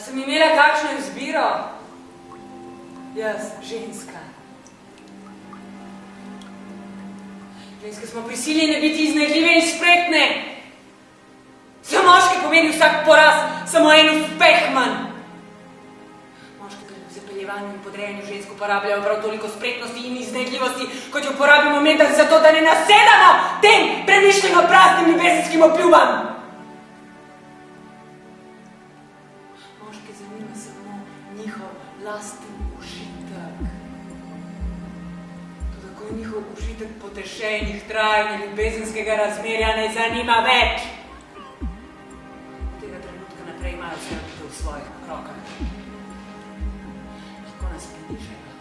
Sem imela kakšno izbiro? Jaz, ženska. Ženske smo prisiljene biti iznajdljive in spretne. Za moške pomeni vsak poraz samo en uspeh manj. Moške pri zapeljevanju in podrejanju žensk uporabljajo prav toliko spretnosti in iznajdljivosti, kot jo uporabimo metak za to, da ne nasedamo tem premišljeno praznim ljubezenskim obljubam. Moške zanima samo njihov lasten užitek. Toda ko je njihov užitek potešenih, trajnih, ljubezenskega razmerja ne zanima več. Naprej imajo vse odite v svojih rokah. Lahko nas ponižajo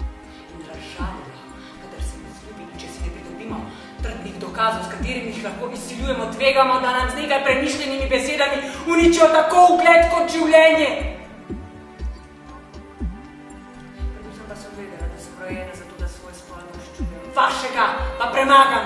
in razžalijo, kadar se ne zljubi, če si ne pridobimo trdnih dokazov, s katerimi jih lahko izsiljujemo, tvegamo, da nam z nekaj premišljenimi besedami uničijo tako ugled kot življenje. Predvsem pa sem vedela, da sem rojena zato, da svoj spol maščujem. Vašega pa premagam.